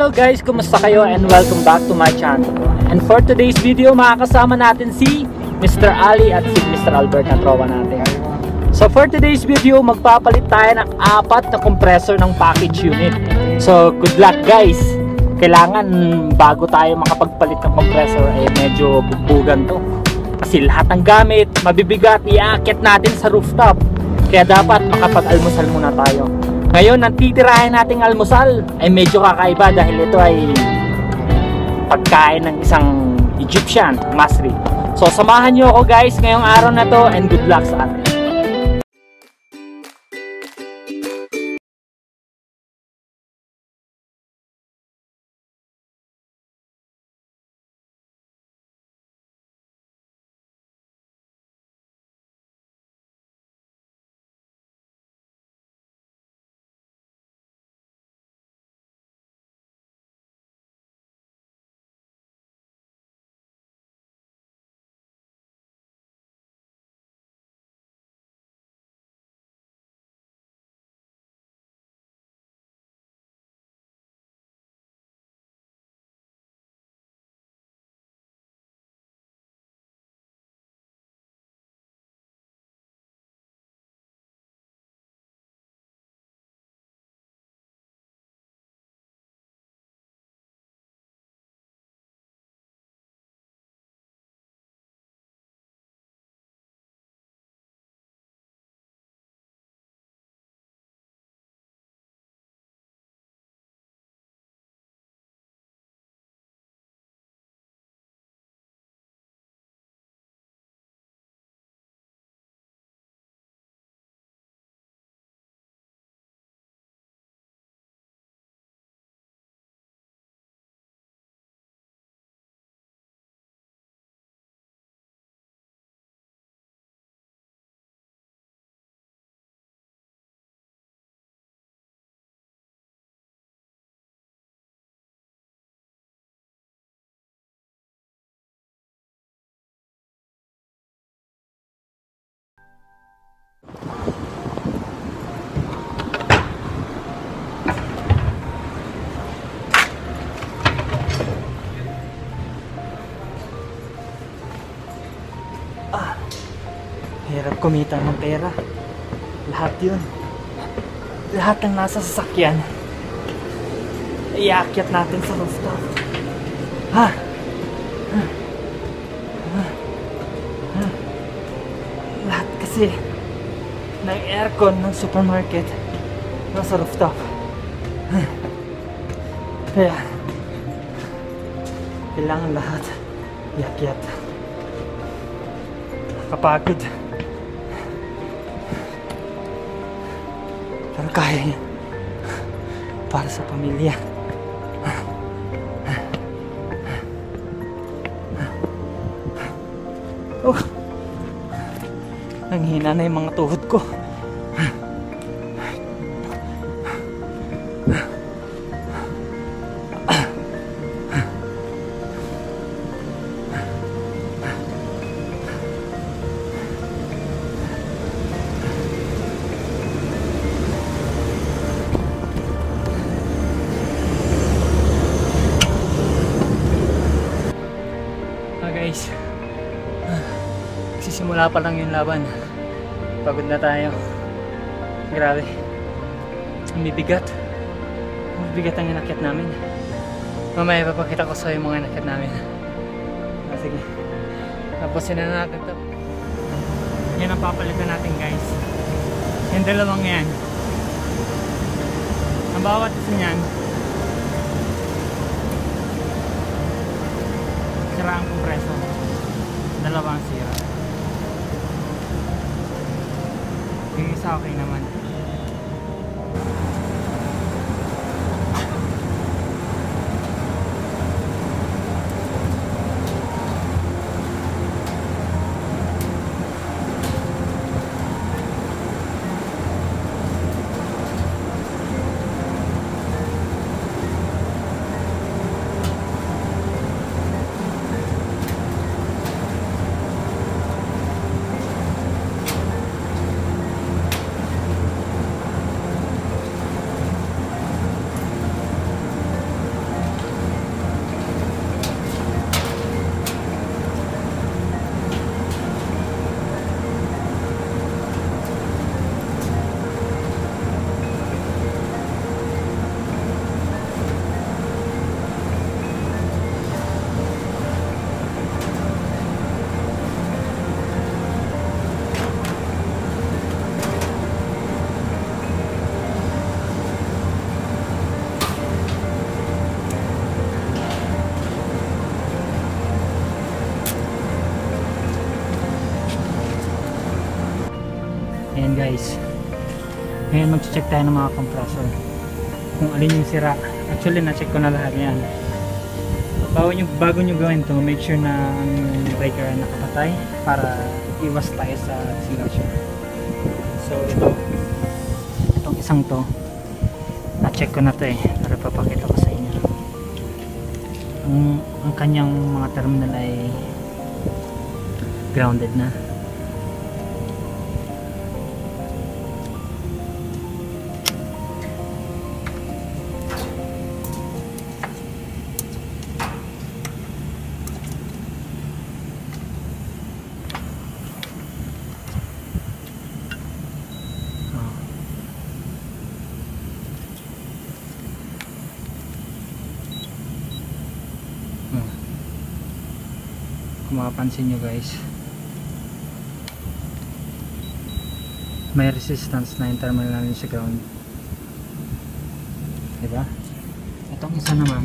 Hello guys, kumusta kayo and welcome back to my channel. And for today's video, makakasama natin si Mr. Ali at si Mr. Albert na tropa natin. So for today's video, magpapalit tayo ng 4 na compressor ng package unit. So good luck guys. Kailangan bago tayo makapagpalit ng compressor ay medyo bugbugan to. Kasi lahat ng gamit, mabibigat, iaakit natin sa rooftop. Kaya dapat makapag-almusal muna tayo. Ngayon, ang titirahin nating almusal ay medyo kakaiba dahil ito ay pagkain ng isang Egyptian, Masri. So samahan nyo ako guys ngayong araw na to and good luck sa atin. Hirap kumita ng pera. Lahat yun. Lahat ng nasa sasakyan iaakyat natin sa rooftop. Lahat kasi ng aircon ng supermarket nasa rooftop. Kaya kailangan lahat iakyat. Nakakapagod. Pero kaya yan. Para sa pamilya. Oh, nanghina na yung mga tuhod ko. Guys, simula pa lang yung laban. Pagod na tayo. Grabe. Mabibigat. Mabibigat ang inakyat namin. Mamaya papakita ko sa yung mga inakyat namin. Sige. Tapusin na natin ito. Yan ang papalitan natin guys. Yung dalawang yan. Ang bawat isa niyan sira ang compressor. Dalawang sira. Yung isa okay naman. Ayan guys. Ngayon mag-check tayo ng mga compressor. Kung alin yung sira. Actually na-check ko na lahat yan. Bago nyo gawin to, make sure na ang breaker ay nakapatay para iwas tayo sa discussion. So itong isang to, na-check ko na to para papakita ko sa inyo. Ang kanyang mga terminal ay grounded na. Kung mapapansin nyo guys, may resistance na yung terminal namin sa ground, diba? Itong isa naman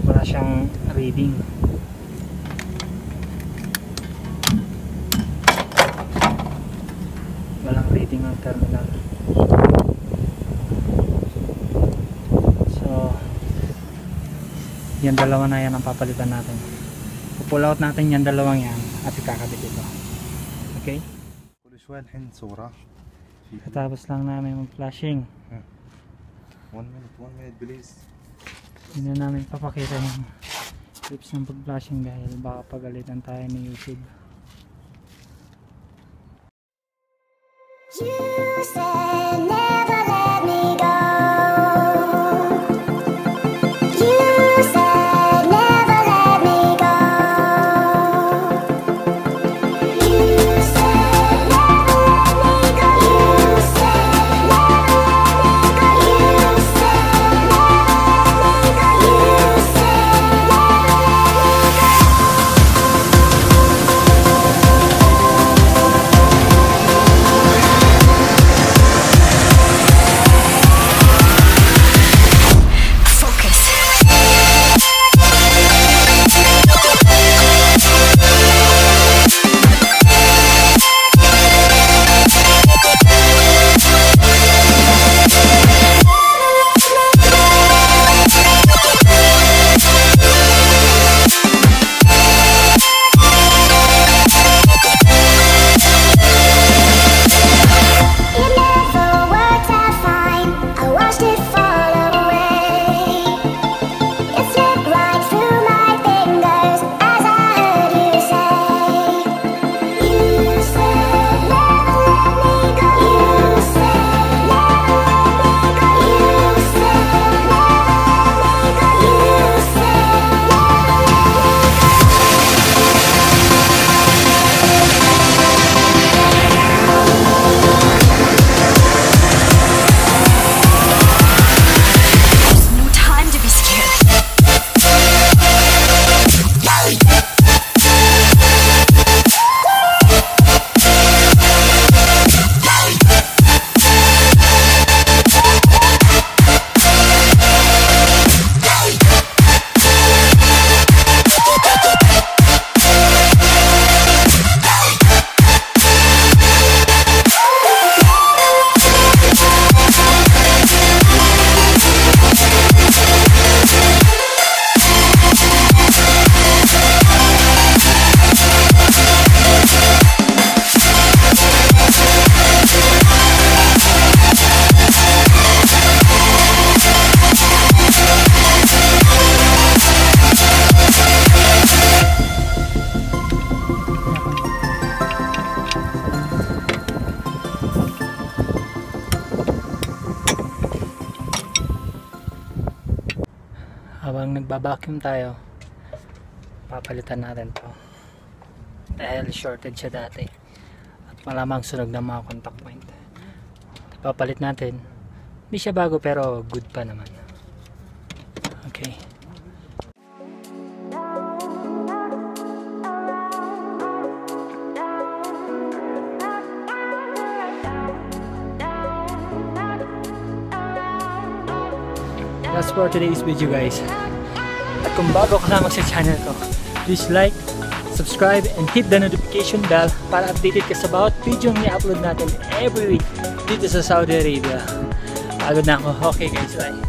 wala siyang reading. Walang reading ang terminal. Yan dalawa na yan ang papalitan natin. Pull out natin yan dalawang yan at ikakabit ito. Okay? Katapos lang namin mag-flashing. 1 minute please. Hindi na namin papakita yung clips ng pag-flashing dahil baka pagalitan tayo ni YouTube. You said never let me go. Habang nagbabacuum tayo, papalitan natin to dahil shorted siya dati at malamang sunog ng mga contact point. Papalit natin, hindi siya bago pero good pa naman. Okay. That's for today's video guys. At kung bago ka lamang sa channel ko, please like, subscribe and hit the notification bell para updated ka sa bawat video na i-upload natin every week dito sa Saudi Arabia. Pagod na ako. Okay guys, bye.